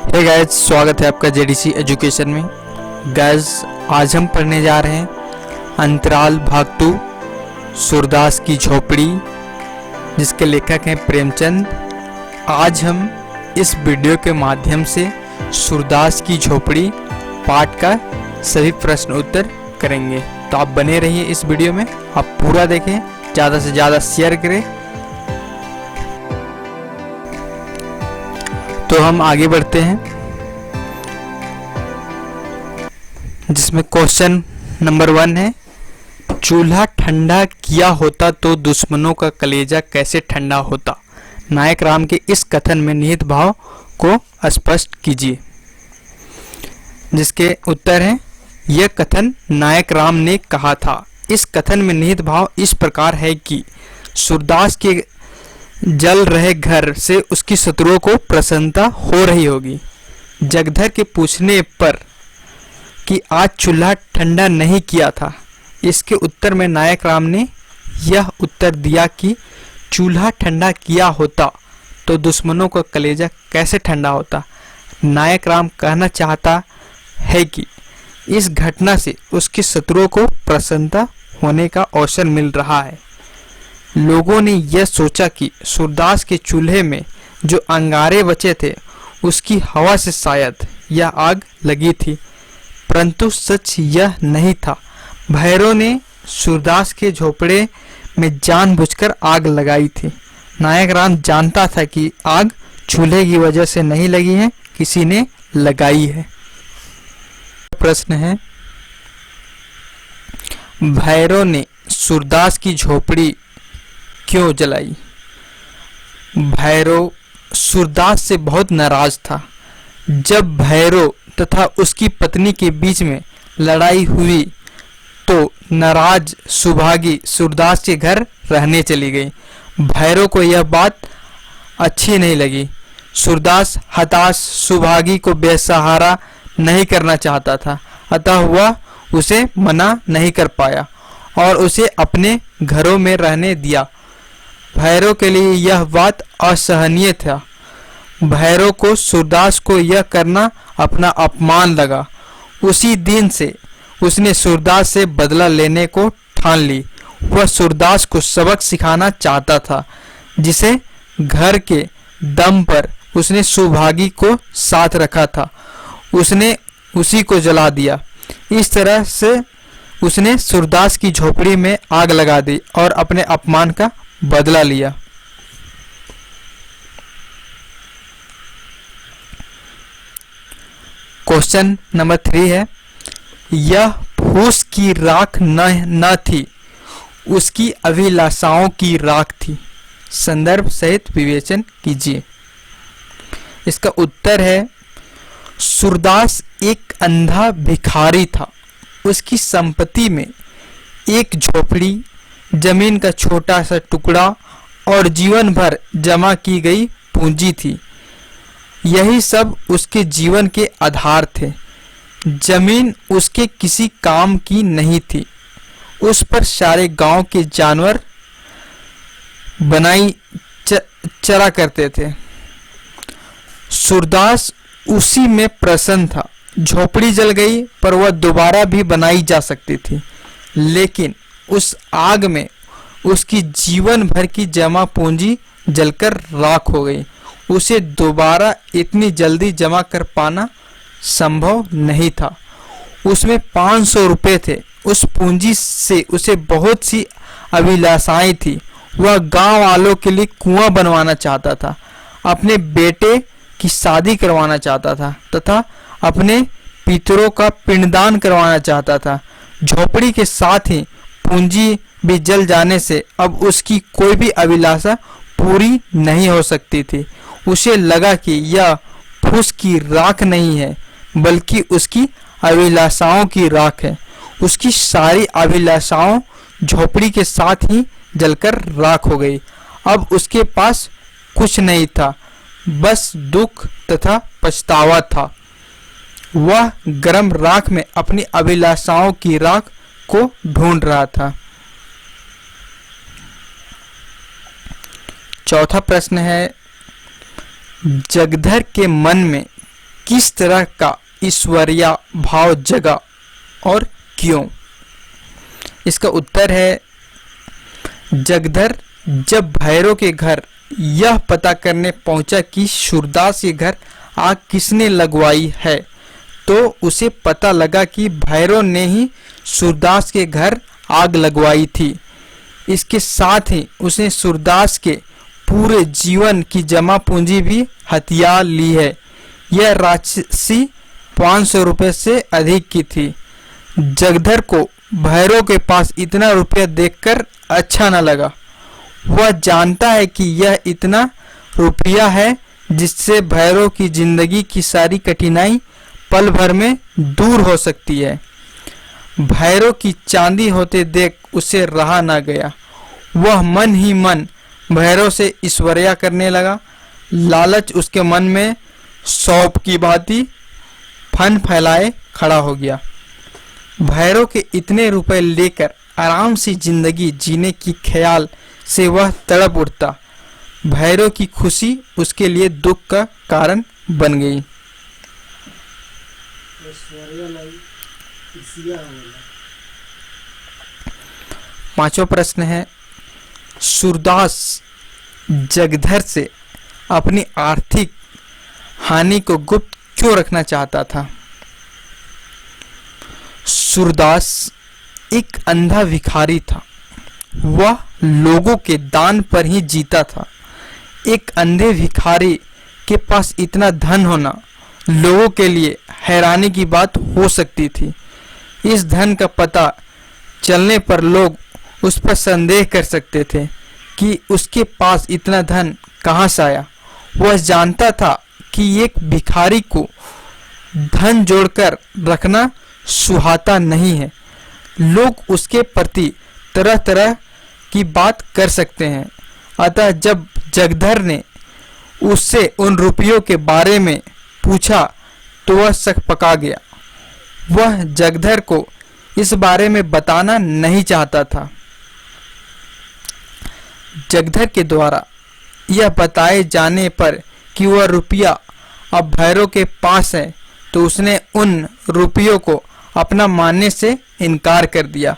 Hey guys, स्वागत है आपका जेडीसी एजुकेशन में। गाइस, आज हम पढ़ने जा रहे हैं अंतराल भाग 2 सूरदास की झोपड़ी, जिसके लेखक हैं प्रेमचंद। आज हम इस वीडियो के माध्यम से सूरदास की झोपड़ी पाठ का सभी प्रश्न उत्तर करेंगे। तो आप बने रहिए इस वीडियो में, आप पूरा देखें, ज़्यादा से ज़्यादा शेयर करें। तो हम आगे बढ़ते हैं, जिसमें क्वेश्चन नंबर 1 है, चूल्हा ठंडा किया होता तो दुश्मनों का कलेजा कैसे ठंडा होता। नायक राम के इस कथन में निहित भाव को स्पष्ट कीजिए। जिसके उत्तर हैं, यह कथन नायक राम ने कहा था। इस कथन में निहित भाव इस प्रकार है कि सूरदास के जल रहे घर से उसकी शत्रुओं को प्रसन्नता हो रही होगी। जगधर के पूछने पर कि आज चूल्हा ठंडा नहीं किया था, इसके उत्तर में नायक राम ने यह उत्तर दिया कि चूल्हा ठंडा किया होता तो दुश्मनों का कलेजा कैसे ठंडा होता। नायक राम कहना चाहता है कि इस घटना से उसके शत्रुओं को प्रसन्नता होने का अवसर मिल रहा है। लोगों ने यह सोचा कि सूरदास के चूल्हे में जो अंगारे बचे थे उसकी हवा से शायद यह आग लगी थी, परंतु सच यह नहीं था। भैरव ने सूरदास के झोपड़े में जानबूझकर आग लगाई थी। नायक राम जानता था कि आग चूल्हे की वजह से नहीं लगी है, किसी ने लगाई है। प्रश्न है, भैरव ने सूरदास की झोपड़ी क्यों जलाई। भैरव सूरदास से बहुत नाराज था। जब भैरव तथा उसकी पत्नी के बीच में लड़ाई हुई तो नाराज सुभागी सूरदास के घर रहने चली गई। भैरव को यह बात अच्छी नहीं लगी। सूरदास हताश सुभागी को बेसहारा नहीं करना चाहता था, अतः वह उसे मना नहीं कर पाया और उसे अपने घरों में रहने दिया। भैरव के लिए यह बात असहनीय था। भैरव को सूरदास को यह करना अपना अपमान लगा। उसी दिन से उसने सूरदास से बदला लेने को ठान ली। वह सूरदास को सबक सिखाना चाहता था, जिसे घर के दम पर उसने सुभागी को साथ रखा था। उसने उसी को जला दिया। इस तरह से उसने सूरदास की झोपड़ी में आग लगा दी और अपने अपमान का बदला लिया। क्वेश्चन नंबर 3 है, यह फूस की राख न थी, उसकी अभिलाषाओं की राख थी। संदर्भ सहित विवेचन कीजिए। इसका उत्तर है, सूरदास एक अंधा भिखारी था। उसकी संपत्ति में एक झोपड़ी, जमीन का छोटा सा टुकड़ा और जीवन भर जमा की गई पूंजी थी। यही सब उसके जीवन के आधार थे। जमीन उसके किसी काम की नहीं थी। उस पर सारे गांव के जानवर बनाई चरा करते थे। सूरदास उसी में प्रसन्न था। झोपड़ी जल गई पर वह दोबारा भी बनाई जा सकती थी, लेकिन उस आग में उसकी जीवन भर की जमा पूंजी जलकर राख हो गई। उसे दोबारा इतनी जल्दी जमा कर पाना संभव नहीं था। उसमें 500 रुपये थे। उस पूंजी से उसे बहुत सी अभिलाषाएं थी। वह गांव वालों के लिए कुआं बनवाना चाहता था, अपने बेटे की शादी करवाना चाहता था तथा अपने पितरों का पिंडदान करवाना चाहता था। झोपड़ी के साथ ही पूंजी भी जल जाने से अब उसकी कोई भी अभिलाषा पूरी नहीं हो सकती थी। उसे लगा कि यह फूस की राख नहीं है, बल्कि उसकी अभिलाषाओं की राख है। उसकी सारी अभिलाषाओं झोपड़ी के साथ ही जलकर राख हो गई। अब उसके पास कुछ नहीं था, बस दुख तथा पछतावा था। वह गर्म राख में अपनी अभिलाषाओं की राख को ढूंढ रहा था। चौथा प्रश्न है, जगधर के मन में किस तरह का ईश्वरीय भाव जगा और क्यों? इसका उत्तर है, जगधर जब भैरव के घर यह पता करने पहुंचा कि सूरदास के घर आग किसने लगवाई है, तो उसे पता लगा कि भैरव ने ही सूरदास के घर आग लगवाई थी। इसके साथ ही उसने सूरदास के पूरे जीवन की जमा पूंजी भी हथिया ली है। यह राशि 500 रुपये से अधिक की थी। जगधर को भैरव के पास इतना रुपया देखकर अच्छा न लगा। वह जानता है कि यह इतना रुपया है जिससे भैरव की जिंदगी की सारी कठिनाई पल भर में दूर हो सकती है। भैरव की चांदी होते देख उसे रहा न गया। वह मन ही मन भैरव से ईश्वरिया करने लगा। लालच उसके मन में सौंप की भांति फन फैलाए खड़ा हो गया। भैरव के इतने रुपए लेकर आराम से जिंदगी जीने की ख्याल से वह तड़प उठता। भैरव की खुशी उसके लिए दुख का कारण बन गई। पांचवा प्रश्न है, सूरदास जगधर से अपनी आर्थिक हानि को गुप्त क्यों रखना चाहता था? सूरदास एक अंधा भिखारी था। वह लोगों के दान पर ही जीता था। एक अंधे भिखारी के पास इतना धन होना लोगों के लिए हैरानी की बात हो सकती थी। इस धन का पता चलने पर लोग उस पर संदेह कर सकते थे कि उसके पास इतना धन कहाँ से आया। वह जानता था कि एक भिखारी को धन जोड़कर रखना सुहाता नहीं है। लोग उसके प्रति तरह तरह की बात कर सकते हैं। अतः जब जगधर ने उससे उन रुपयों के बारे में पूछा तो वह सकपका गया। वह जगधर को इस बारे में बताना नहीं चाहता था। जगधर के द्वारा यह बताए जाने पर कि वह रुपया अब भैरव के पास है, तो उसने उन रुपयों को अपना मानने से इनकार कर दिया।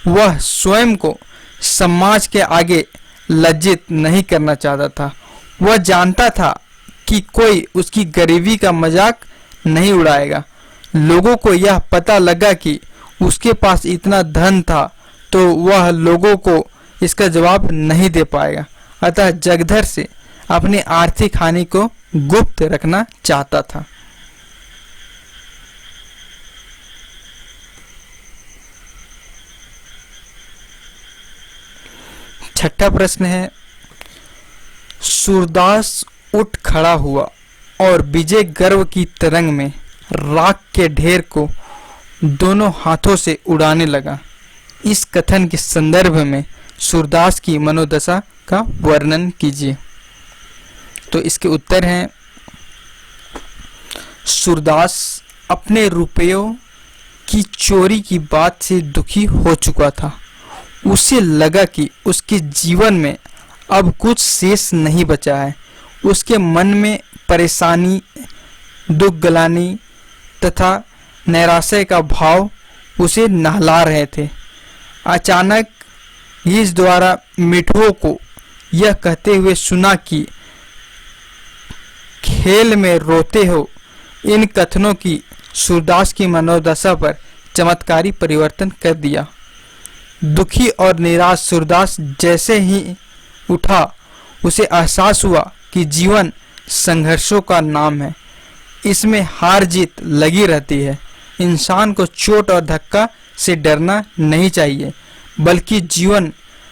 वह स्वयं को समाज के आगे लज्जित नहीं करना चाहता था। वह जानता था कि कोई उसकी गरीबी का मजाक नहीं उड़ाएगा। लोगों को यह पता लगा कि उसके पास इतना धन था तो वह लोगों को इसका जवाब नहीं दे पाएगा। अतः जगधर से अपनी आर्थिक हानि को गुप्त रखना चाहता था। छठा प्रश्न है, सूरदास उठ खड़ा हुआ और विजय गर्व की तरंग में राख के ढेर को दोनों हाथों से उड़ाने लगा। इस कथन के संदर्भ में सूरदास की मनोदशा का वर्णन कीजिए। तो इसके उत्तर हैं, सूरदास अपने रुपयों की चोरी की बात से दुखी हो चुका था। उसे लगा कि उसके जीवन में अब कुछ शेष नहीं बचा है। उसके मन में परेशानी, दुख गलानी तथा नैराश्य का भाव उसे नहला रहे थे। अचानक इस द्वारा मिठुओं को यह कहते हुए सुना कि खेल में रोते हो। इन कथनों की सूरदास की मनोदशा पर चमत्कारी परिवर्तन कर दिया। दुखी और निराश सूरदास जैसे ही उठा, उसे एहसास हुआ कि जीवन संघर्षों का नाम है। इसमें हार जीत लगी रहती है। इंसान को चोट और धक्का से डरना नहीं चाहिए, बल्कि जीवन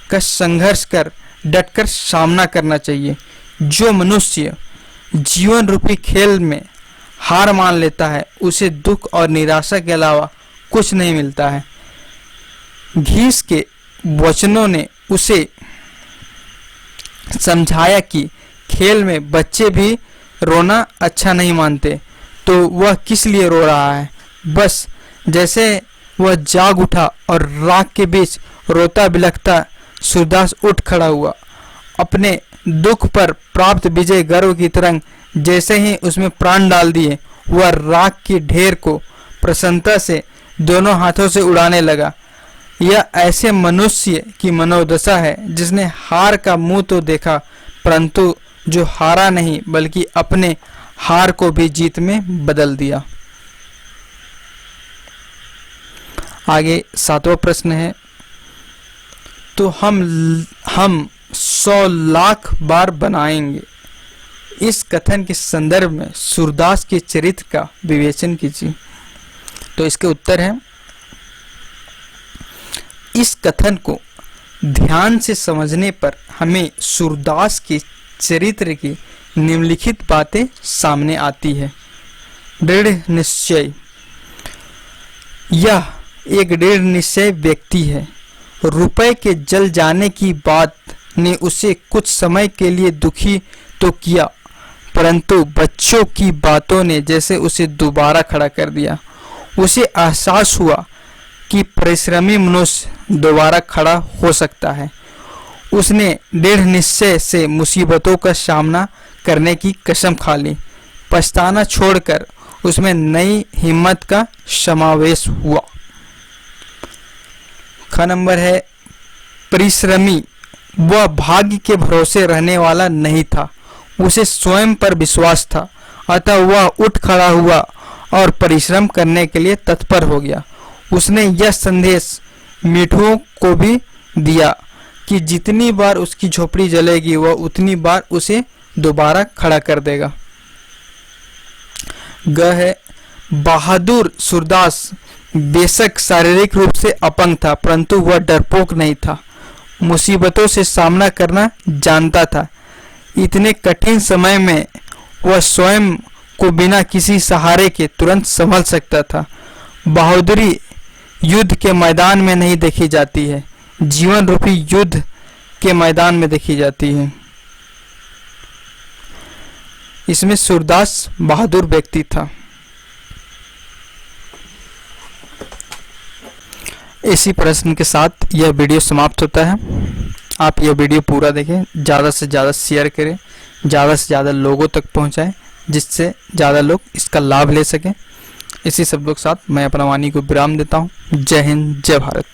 का संघर्ष कर डटकर सामना करना चाहिए। जो मनुष्य जीवन रूपी खेल में हार मान लेता है, उसे दुख और निराशा के अलावा कुछ नहीं मिलता है। घीस के वचनों ने उसे समझाया कि खेल में बच्चे भी रोना अच्छा नहीं मानते, तो वह किस लिए रो रहा है। बस जैसे वह जाग उठा और राख के बीच रोता बिलखता सूरदास उठ खड़ा हुआ। अपने दुख पर प्राप्त विजय गर्व की तरंग जैसे ही उसमें प्राण डाल दिए, वह राख के ढेर को प्रसन्नता से दोनों हाथों से उड़ाने लगा। यह ऐसे मनुष्य की मनोदशा है जिसने हार का मुंह तो देखा, परंतु जो हारा नहीं बल्कि अपने हार को भी जीत में बदल दिया। आगे 7वां प्रश्न है, तो हम 100 लाख बार बनाएंगे। इस कथन के संदर्भ में सूरदास के चरित्र का विवेचन कीजिए। तो इसके उत्तर है, इस कथन को ध्यान से समझने पर हमें सूरदास के चरित्र की निम्नलिखित बातें सामने आती है। दृढ़ निश्चय, यह एक दृढ़ निश्चय व्यक्ति है। रुपए के जल जाने की बात ने उसे कुछ समय के लिए दुखी तो किया, परंतु बच्चों की बातों ने जैसे उसे दोबारा खड़ा कर दिया। उसे एहसास हुआ कि परिश्रमी मनुष्य दोबारा खड़ा हो सकता है। उसने दृढ़ निश्चय से मुसीबतों का सामना करने की कसम खा ली। पछताना छोड़कर उसमें नई हिम्मत का समावेश हुआ। ख नंबर है, परिश्रमी वह भाग्य के भरोसे रहने वाला नहीं था, उसे स्वयं पर विश्वास था। अतः वह उठ खड़ा हुआ और परिश्रम करने के लिए तत्पर हो गया। उसने यह संदेश मिठुओं को भी दिया कि जितनी बार उसकी झोपड़ी जलेगी वह उतनी बार उसे दोबारा खड़ा कर देगा। ग है, बहादुर सूरदास बेशक शारीरिक रूप से अपंग था, परंतु वह डरपोक नहीं था। मुसीबतों से सामना करना जानता था। इतने कठिन समय में वह स्वयं को बिना किसी सहारे के तुरंत संभल सकता था। बहादुरी युद्ध के मैदान में नहीं देखी जाती है, जीवन रूपी युद्ध के मैदान में देखी जाती है। इसमें सूरदास बहादुर व्यक्ति था। इसी प्रश्न के साथ यह वीडियो समाप्त होता है। आप यह वीडियो पूरा देखें, ज़्यादा से ज़्यादा शेयर करें, ज़्यादा से ज़्यादा लोगों तक पहुंचाएं, जिससे ज़्यादा लोग इसका लाभ ले सकें। इसी शब्दों के साथ मैं अपना वाणी को विराम देता हूँ। जय हिंद, जय भारत।